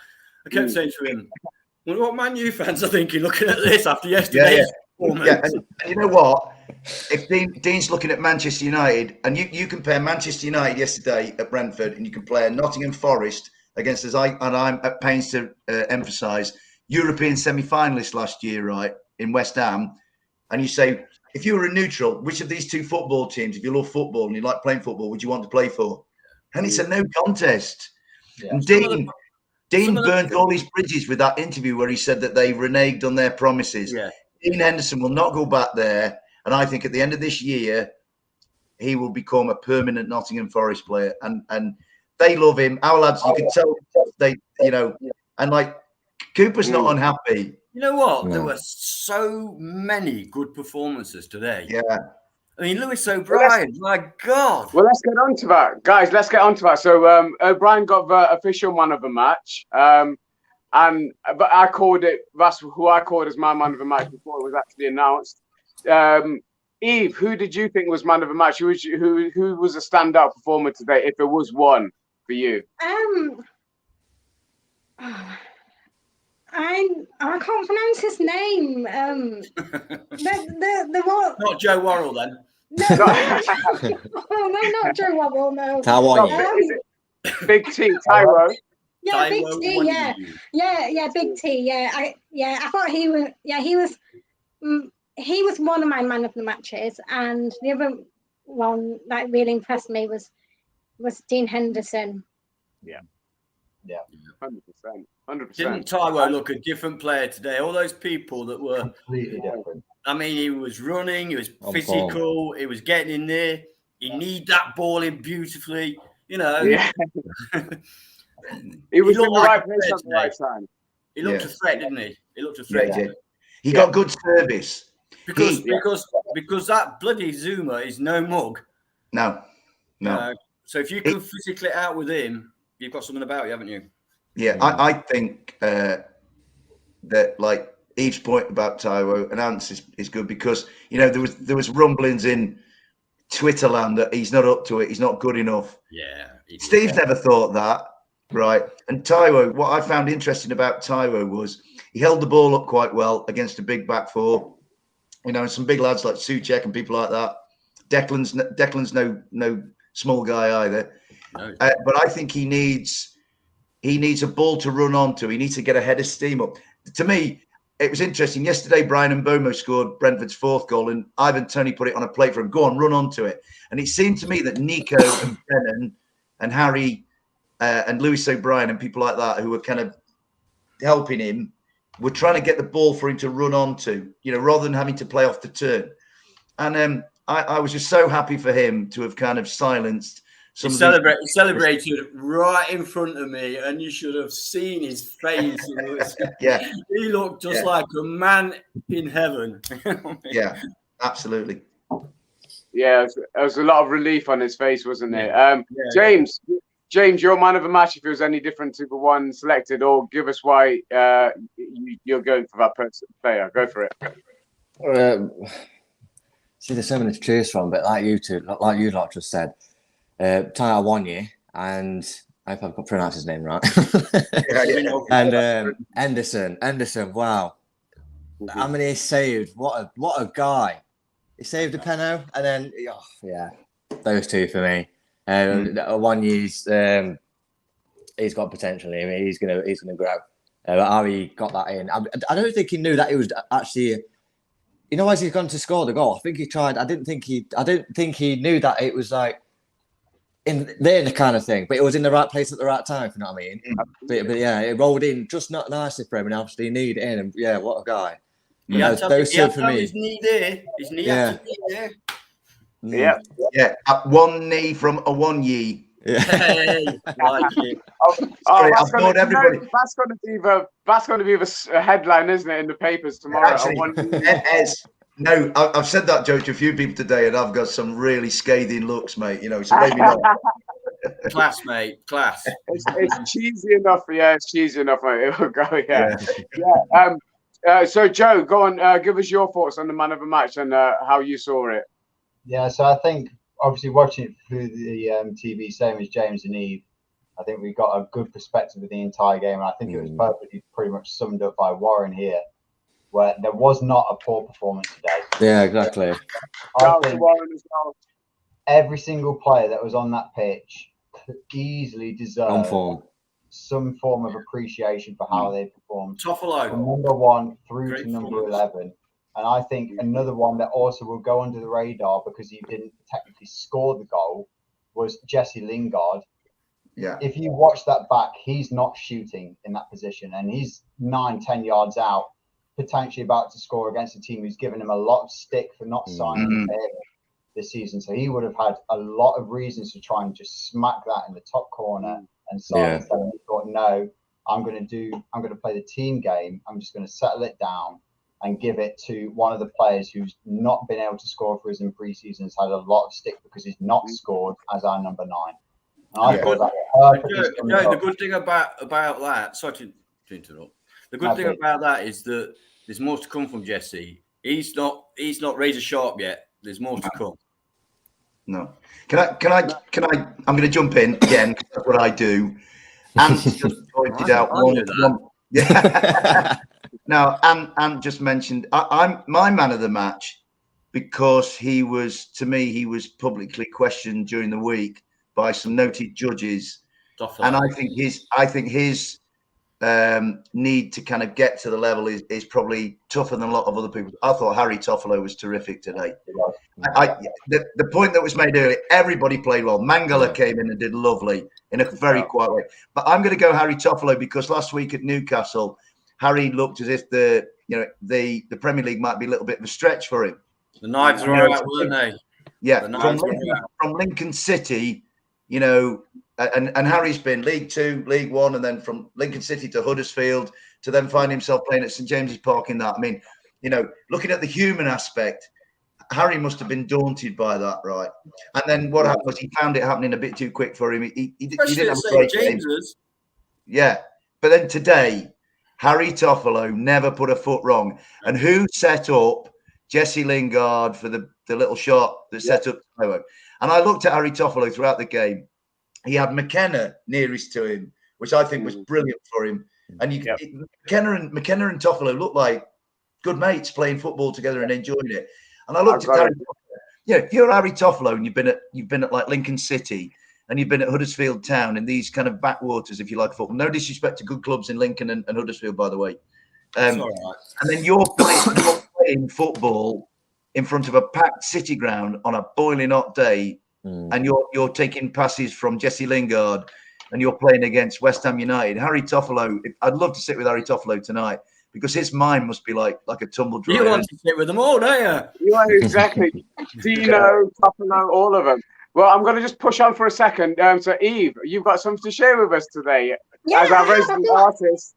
I kept saying to him, "Well, what Man U fans are thinking looking at this after yesterday's performance?" Yeah, and you know what? If Dean's looking at Manchester United, and you compare Manchester United yesterday at Brentford, and you compare Nottingham Forest against, I'm at pains to emphasise, European semi-finalists last year, right? In West Ham, and you say, if you were a neutral, which of these two football teams, if you love football and you like playing football, would you want to play for? And it's a no contest. Yeah. And Dean burned all his bridges with that interview where he said that they reneged on their promises. Yeah. Dean Henderson will not go back there And I think at the end of this year, he will become a permanent Nottingham Forest player. And they love him. Our lads, you can tell they, and like Cooper's not unhappy. You know what? No. There were so many good performances today. Yeah. I mean, Lewis O'Brien, my God. Well, let's get on to that, guys. Let's get on to that. So O'Brien got the official man of the match, but I called it. That's who I called as my man of the match before it was actually announced. Eve, who did you think was man of the match? Who was a standout performer today? If there was one for you, I can't pronounce his name. The what? Not Joe Worrell then. No, no, not Joe Wobble. No. Big T, Tyro. Yeah, Big Tyro T. Wonderly. Yeah, Big T. Yeah, I thought he was. Yeah, he was one of my man of the matches, and the other one that really impressed me was Dean Henderson. Yeah, 100%. Didn't Taiwo look a different player today? All those people that were Completely different. I mean, he was running, he was On physical, he was getting in there. He need that ball in beautifully, Yeah. He He was in looked the like right a place threat at the right today. time. He looked Yeah. a threat, didn't he? He looked a Yeah, threat. he did. He got good service. Because that bloody Zuma is no mug. No. So if you can physically out with him, you've got something about you, haven't you? Yeah, I think that like Eve's point about Taiwo and Ants is good because there was rumblings in Twitter land that he's not up to it, he's not good enough. Yeah. Steve's never thought that, right? And Taiwo, what I found interesting about Taiwo was he held the ball up quite well against a big back four. And some big lads like Souček and people like that. Declan's no small guy either. No. But I think he needs a ball to run onto. He needs to get a head of steam up. To me, it was interesting. Yesterday, Brian Mbomo scored Brentford's 4th goal, and Ivan Toney put it on a plate for him. Go on, run onto it. And it seemed to me that Nico and Brennan and Harry and Lewis O'Brien and people like that who were kind of helping him were trying to get the ball for him to run onto, rather than having to play off the turn. And I was just so happy for him to have kind of silenced some He of celebrated right in front of me, and you should have seen his face. Yeah. He looked just like a man in heaven. Yeah, absolutely. Yeah, there was a lot of relief on his face, wasn't it? James, your man of the match, if it was any different to the one selected, or give us why you're going for that player. Go for it. See, there's so many to choose from, but like you lot just said, Taiwo Wonyi, and I hope I've pronounced his name right. And Henderson, wow. I mean, he saved. What a guy. He saved a penalty, and then those two for me. Wonyi's he's got potential. I mean, he's gonna grow. But Harry got that in. I don't think he knew that he was actually. As he's gone to score the goal, I think he tried. I don't think he knew that it was like in the kind of thing, but it was in the right place at the right time. If you know what I mean? But yeah, it rolled in just not nicely for him, and obviously he needed it in. And yeah, what a guy! Those two for me. His knee there. His knee had to be there. Yeah. One knee from a Wonyi. Hey, like it. Sorry, I've bored everybody. That's going to be the headline, isn't it, in the papers tomorrow? Actually, no, I've said that joke to a few people today, and I've got some really scathing looks, mate. So maybe not. Class, mate. Class. It's cheesy enough. Yeah, it's cheesy enough. Mate. It will go. Yeah. So Joe, go on. Give us your thoughts on the man of the match and how you saw it. Yeah, so I think obviously watching it through the TV, same as James and Eve, I think we got a good perspective of the entire game. And I think it was perfectly pretty much summed up by Warren here, where there was not a poor performance today. Yeah, exactly. I think every single player that was on that pitch could easily deserve some form of appreciation for how they performed. Toffolo. From number 1 through to number 11. And I think another one that also will go under the radar because he didn't technically score the goal was Jesse Lingard. Yeah. If you watch that back, he's not shooting in that position and he's 9-10 yards out. potentially about to score against a team who's given him a lot of stick for not signing him this season. So he would have had a lot of reasons to try and just smack that in the top corner and silence that. And he thought, no, I'm going to play the team game. I'm just going to settle it down and give it to one of the players who's not been able to score for us in pre-season, has had a lot of stick because he's not scored as our number 9. And I thought that the good thing about that, sorry to interrupt. The good thing about that is that there's more to come from Jesse. He's not razor sharp yet. There's more to come. No. Can I? I'm going to jump in again. That's what I do. Ant just pointed out one. Yeah. Now, Ant just mentioned I'm my man of the match because he was publicly questioned during the week by some noted judges, and I think his need to kind of get to the level is probably tougher than a lot of other people. I thought Harry Toffolo was terrific today. The point that was made earlier, everybody played well. Mangala came in and did lovely in a very quiet way. But I'm going to go Harry Toffolo because last week at Newcastle, Harry looked as if the Premier League might be a little bit of a stretch for him. The knives were out, weren't they? Yeah, from Lincoln City, and Harry's been League 2, League 1, and then from Lincoln City to Huddersfield to then find himself playing at St James's Park in that. I mean, looking at the human aspect, Harry must have been daunted by that, right? And then what happened was he found it happening a bit too quick for him. He didn't have a great game. Yeah, but then today, Harry Toffolo never put a foot wrong. And who set up Jesse Lingard for the little shot that set up Taiwo? And I looked at Harry Toffolo throughout the game. He had McKenna nearest to him, which I think was brilliant for him. And McKenna and Toffolo looked like good mates playing football together and enjoying it. And I looked at Harry Toffolo. If you're Harry Toffolo and you've been at like Lincoln City and you've been at Huddersfield Town in these kind of backwaters, if you like football. No disrespect to good clubs in Lincoln and Huddersfield, by the way. And then you're playing football in front of a packed city ground on a boiling hot day, and you're taking passes from Jesse Lingard, and you're playing against West Ham United. Harry Toffolo, I'd love to sit with Harry Toffolo tonight because his mind must be like a tumble dryer. You want to sit with them all, don't you? Yeah, exactly. Dino, Toffolo, all of them. Well, I'm going to just push on for a second. So, Eve, you've got something to share with us today as our resident artist.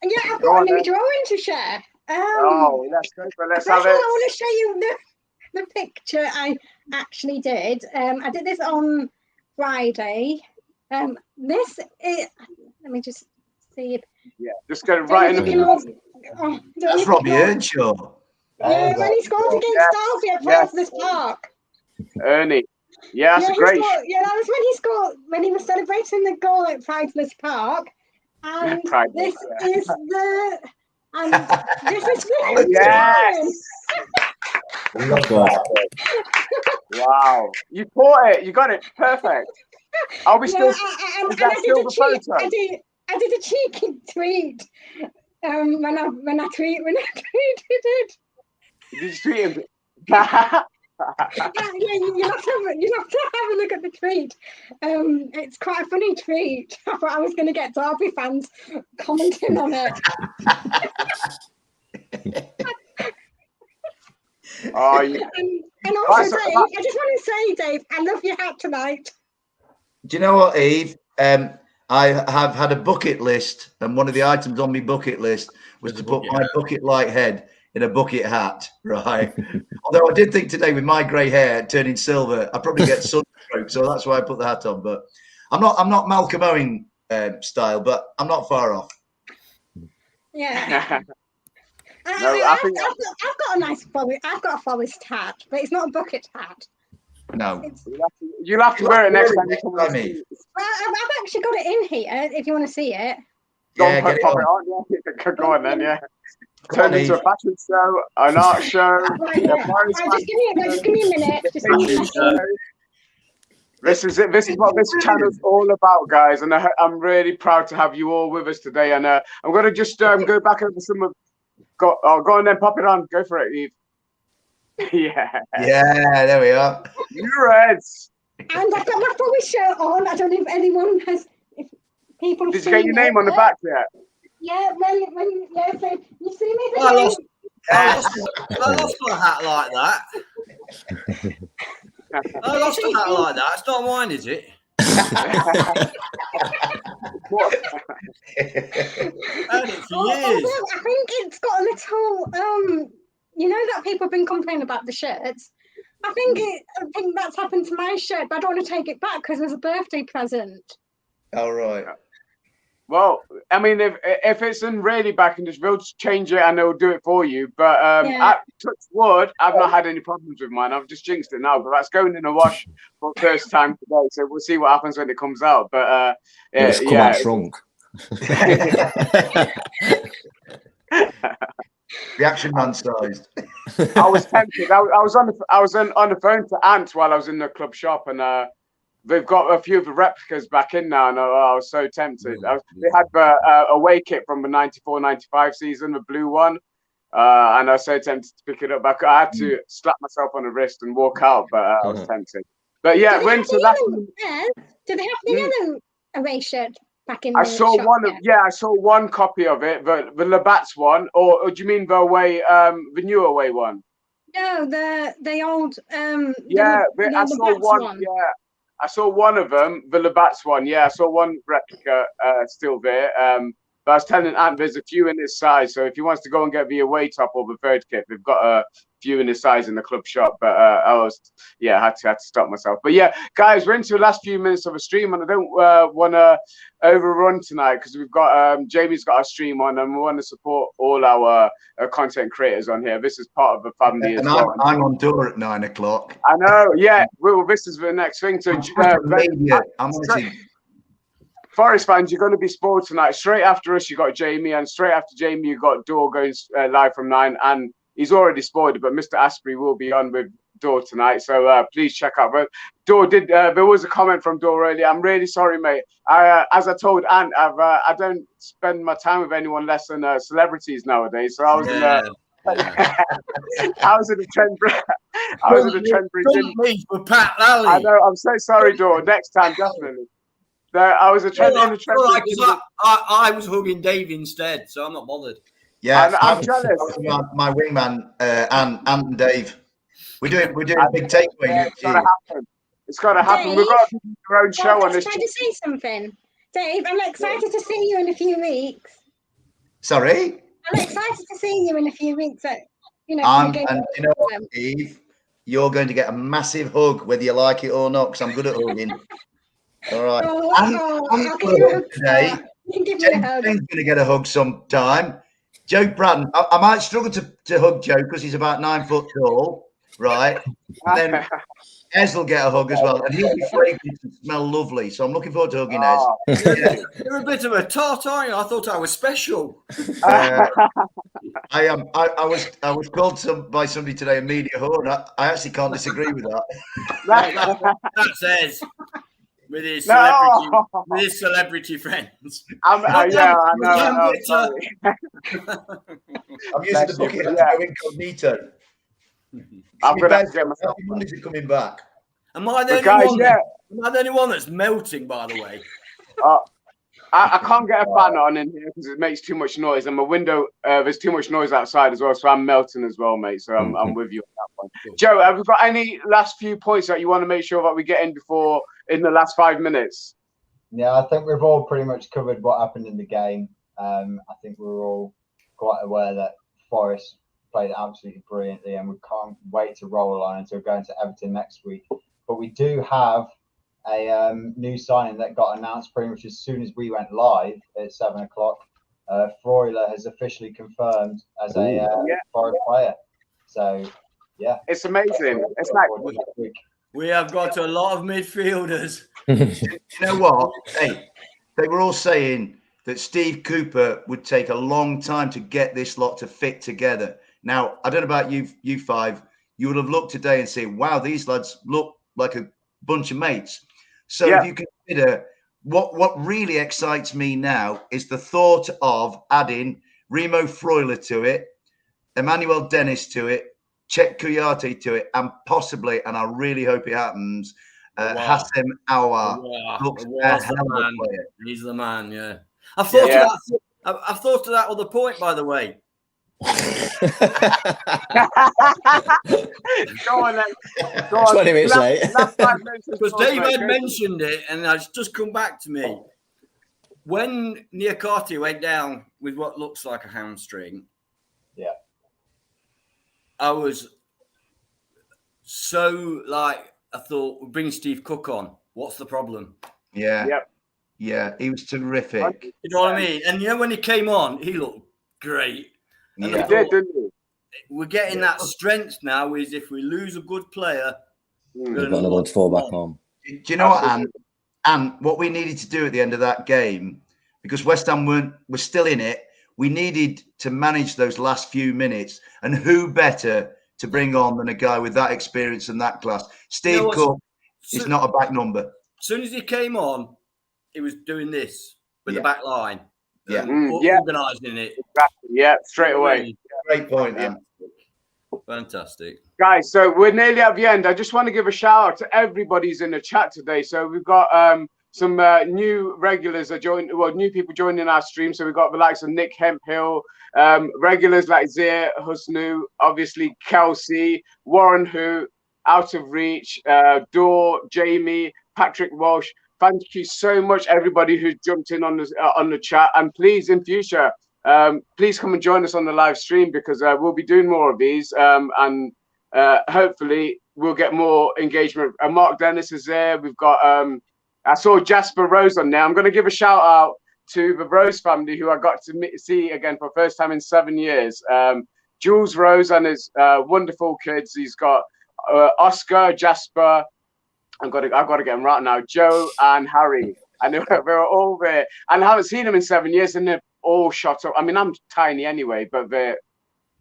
Yeah, I've got a new drawing to share. Let's go for it. Let's have it. I want to show you the picture I actually did. I did this on Friday. This is, let me just see. Just go right in the That's Robbie Earnshaw. Yeah, when he scored against Derby at Priceless Park. Ernie. Yeah, that's great. That was when he scored, when he was celebrating the goal at Priceless Park. And this is the yes. Wow, you caught it. You got it perfect. Are we still? Is that still the photo? I did a cheeky tweet when I tweeted it. Did you tweet him? You have to have a look at the tweet. It's quite a funny tweet. I thought I was going to get Derby fans commenting on it. And also, Dave, I just want to say, Dave, I love your hat tonight. Do you know what, Eve? I have had a bucket list, and one of the items on my bucket list was to put my bucket light head in a bucket hat, right? Although I did think today with my grey hair turning silver, I'd probably get sunstroke, so that's why I put the hat on. But I'm not Malcolm Owen style, but I'm not far off. Yeah. I've got a nice forest. I've got a forest hat, but it's not a bucket hat. No. You'll have to wear it next time you come with me. Well, I've actually got it in here if you want to see it. Go on then, yeah. Turn into a fashion show, an art show. Just give me a minute. This is it. This is what this channel's all about, guys. And I'm really proud to have you all with us today. And I'm going to just go back over some of. Go on then, pop it on. Go for it, Eve. Yeah, there we are. You Reds. And I've got my Forest shirt on. I don't know if anyone has. If people. Did you get your name on the back yet? Yeah, so you see me I lost my hat like that. I lost a hat like that. It's not mine, is it? Had it for years. I think it's got a little you know that people have been complaining about the shirts. I think that's happened to my shirt, but I don't want to take it back because it was a birthday present. All right. Well, I mean, if it's in really back and we'll just change it and they'll do it for you. But touch wood, I've not had any problems with mine. I've just jinxed it now, but that's going in a wash for the first time today. So we'll see what happens when it comes out. But It's come out shrunk. Reaction man sized. I was tempted. I was on the phone to Ant while I was in the club shop, and they've got a few of the replicas back in now, and I was so tempted. They had the away kit from the 94-95 season, the blue one, and I was so tempted to pick it up. I had to slap myself on the wrist and walk out, but I was tempted. But yeah, Did they have the yellow away shirt back in? I saw shop one. yet? I saw one copy of it, the Labatt's one, or do you mean the away, the new away one? No, the old. I saw one. Yeah. I saw one of them, the Labatt's one. Yeah, I saw one replica still there. But I was telling Ant there's a few in his size. So if he wants to go and get the away top or the third kit, they've got a few in his size in the club shop. But I had to stop myself. But yeah, guys, we're into the last few minutes of a stream, and I don't want to overrun tonight because we've got Jamie's got our stream on, and we want to support all our content creators on here. This is part of the family as well. I'm on tour at 9 o'clock. I know. Yeah, well, this is the next thing. So Forest fans, you're going to be spoiled tonight. Straight after us, you got Jamie, and straight after Jamie, you got Dor going live from 9, and he's already spoiled it, but Mr. Asprey will be on with Dor tonight, so please check out. But Dor did. There was a comment from Dor earlier. I'm really sorry, mate. As I told Ant, I don't spend my time with anyone less than celebrities nowadays. So I was in I was in the Trent Bridge. Don't leave for Pat Lally. I know. I'm so sorry, Dor. Next time, definitely. I was in the Trent Bridge. I was hugging Dave instead, so I'm not bothered. Yeah, I'm jealous. My wingman, Ant and Dave. We're doing a big takeaway. Yeah, it's got to happen. It's got to happen. Dave, we've got to do our own show on this. Trying to say something, Dave. I'm excited to see you in a few weeks. Sorry. I'm excited to see you in a few weeks. And you know what, Eve, you're going to get a massive hug whether you like it or not, because I'm good at hugging. All right. Today, James going to get a hug sometime. Joe Bratton, I might struggle to hug Joe because he's about 9 foot tall, right? And then Ez will get a hug as well, and he'll be fragrant and smell lovely. So I'm looking forward to hugging Ez. You're a bit of a tart, aren't you? I thought I was special. I am. I was called by somebody today a media whore, and I actually can't disagree with that. That's Ez. With his celebrity friends. I know. I'm using the bucket to go incognito. I'm going to have to get myself. When is it coming back? Am I the only one that's melting, by the way? I can't get a fan on in here because it makes too much noise, and my window there's too much noise outside as well, so I'm melting as well, mate. So I'm with you on that one. Joe, have we got any last few points that you want to make sure that we get in before in the last 5 minutes? Yeah, I think we've all pretty much covered what happened in the game. I think we're all quite aware that Forest played absolutely brilliantly, and we can't wait to roll on until going to Everton next week. But we do have a new signing that got announced pretty much as soon as we went live at 7 o'clock. Freuler has officially confirmed as a Forest player. So, yeah. It's amazing. It's like we have got a lot of midfielders. You know what? Hey, they were all saying that Steve Cooper would take a long time to get this lot to fit together. Now, I don't know about you five. You would have looked today and say, wow, these lads look like a bunch of mates. So if you consider what really excites me now is the thought of adding Remo Freuler to it, Emmanuel Dennis to it, Czech Kouyaté to it, and possibly, and I really hope it happens, Hassem Aouar looks a hell of a player. He's the man, yeah. I thought I've thought of that other point, by the way. Go on then. Go on. 20 minutes late. Because Dave had mentioned it, and it's just come back to me. When Niakate went down with what looks like a hamstring, Yeah. I was so like, I thought, we're bringing Steve Cook on. What's the problem? Yeah. Yep. Yeah. He was terrific. You know what I mean? And you know, when he came on, he looked great. And He I Yeah. did, thought, didn't he? we're getting that strength now. Is if we lose a good player, Mm. We've got another one to fall back on. Do you know what, Anne? And what we needed to do at the end of that game, because West Ham were still in it, we needed to manage those last few minutes. And who better to bring on than a guy with that experience and that class? Steve You know Cook So- is not a back number. As soon as he came on, he was doing this with Yeah. the back line. Yeah. Yeah. Organising it. Exactly. Yeah, straight away. Great point, Anne. Fantastic. Guys, so we're nearly at the end. I just want to give a shout out to everybody who's in the chat today. So we've got some new regulars are joining, well, new people joining our stream. So we've got the likes of Nick Hemphill, regulars like Zia Husnu, obviously Kelsey, Warren Who, Out of Reach, Dor, Jamie, Patrick Walsh. Thank you so much, everybody who jumped in on the chat. And please, in future, please come and join us on the live stream, because we'll be doing more of these, and hopefully we'll get more engagement. Mark Dennis is there. We've got I saw Jasper Rose on there. I'm going to give a shout out to the Rose family, who I got to see again for the first time in 7 years. Jules Rose and his wonderful kids. He's got Oscar, Jasper. I've got to get them right now. Joe and Harry, and they were all there. And I haven't seen them in 7 years, and they're all shot up. I mean, I'm tiny anyway, but they're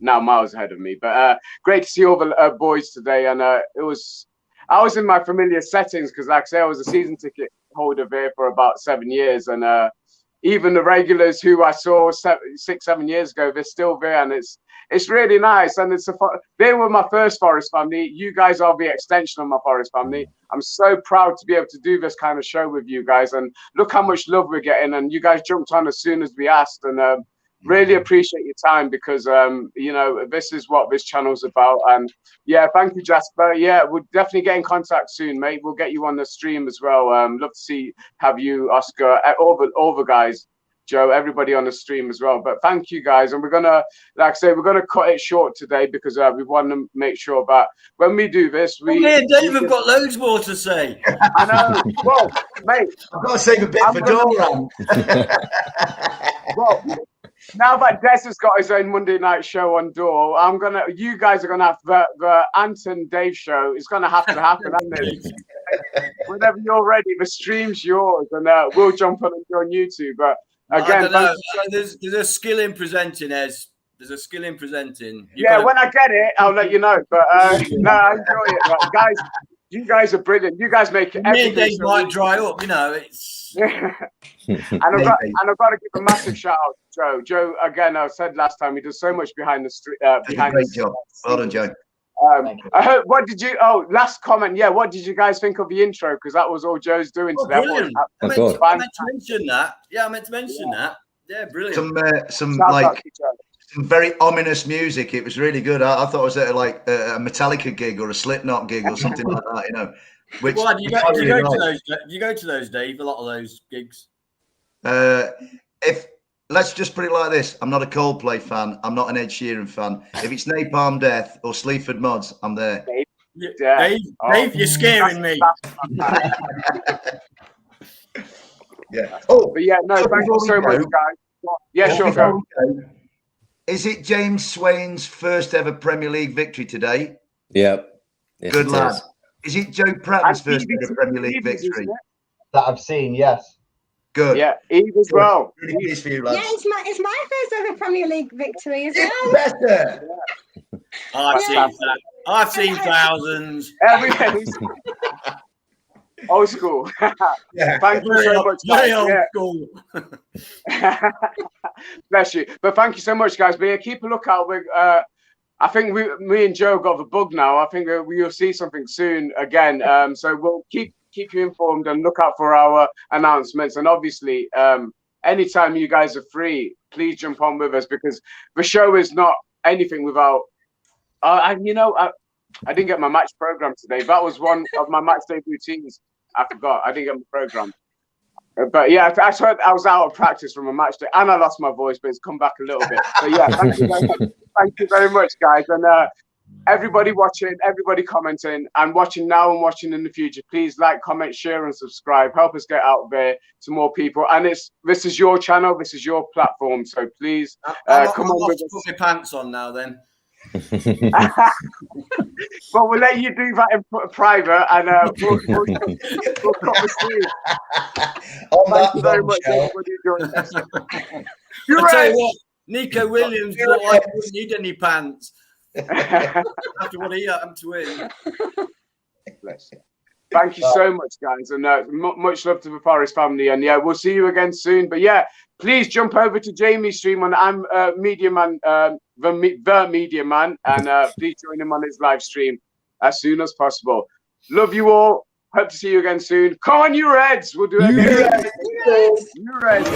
now miles ahead of me. But great to see all the boys today. And I was in my familiar settings, because, like I say, I was a season ticket holder there for about 7 years, and even the regulars who I saw 6-7 years ago, they're still there, and it's really nice. And they were my first Forest family. You guys are the extension of my Forest family. I'm so proud to be able to do this kind of show with you guys, and look how much love we're getting. And you guys jumped on as soon as we asked, and really appreciate your time, because you know, this is what this channel's about. And yeah, thank you, Jasper. Yeah, we'll definitely get in contact soon, mate. We'll get you on the stream as well. Love to have you, Oscar, all the guys, Joe, everybody on the stream as well. But thank you, guys. And we're gonna, like I say, we're gonna cut it short today, because we want to make sure that when we do this, Me and Dave have got loads more to say. I know. Well, mate, I've got to save a bit for Doran. well, now that Des has got his own Monday night show on Door, you guys are gonna have the Anton Dave show. It's gonna have to happen, isn't it? Whenever you're ready, the stream's yours, and we'll jump on and join YouTube. But again, there's a skill in presenting, Ez. There's a skill in presenting. When I get it, I'll let you know. But no, I enjoy it, right? Guys. You guys are brilliant. You guys make everything. Days might dry up, you know. It's and I've got to give a massive shout out to Joe. Joe, again, I said last time, he does so much behind the street. Behind Great job. Well done, Joe. I heard. What did you? Oh, last comment. Yeah, what did you guys think of the intro? Because that was all Joe's doing today. Brilliant. I meant to mention that. Yeah, I meant to mention that. Yeah, brilliant. Some very ominous music. It was really good. I thought it was like a Metallica gig or a Slipknot gig or something like that. You know. Which Why do you go to those? Do you go to those, Dave? A lot of those gigs. If let's just put it like this, I'm not a Coldplay fan. I'm not an Ed Sheeran fan. If it's Napalm Death or Sleaford Mods, I'm there. Dave, you're scaring me. Yeah. Oh, but yeah, no, thank you so much, guys. Yeah, sure. Go. Is it James Swain's first ever Premier League victory today? Yep. Yes, good lad. Is it Joe Pratton's first ever Premier League victory? That I've seen, yes. Good. Yeah, Eve as well. Really pleased for you, lads. Yeah, it's my first ever Premier League victory as well. Better. I've seen thousands. Everything's old school. Yeah. Thank you so much, guys. Very old school. Bless you. But thank you so much, guys. But yeah, keep a lookout. I think me and Joe got the bug now. I think we'll see something soon again. So we'll keep you informed and look out for our announcements. And obviously, anytime you guys are free, please jump on with us, because the show is not anything without. I didn't get my match program today. That was one of my match day routines. I forgot. I didn't get my program. But yeah, I was out of practice from a match day, and I lost my voice, but it's come back a little bit. But yeah, thank you very much, guys. And everybody watching, everybody commenting, and watching now and watching in the future, please like, comment, share, and subscribe. Help us get out there to more people. And this is your channel, this is your platform. So please come on with us. Put my pants on now, then. Well, we'll let you do that in private, and we'll cut the scene. Thank you very much, everybody, joining us. I tell you what, Nico Williams looked like he didn't need any pants after what he happened to him. Thank you so much, guys, and much love to the Forest family. And yeah, we'll see you again soon. But yeah, please jump over to Jamie's stream on I'm Media Man, the Media Man, and please join him on his live stream as soon as possible. Love you all. Hope to see you again soon. Come on, you Reds! We'll do it again. You Reds!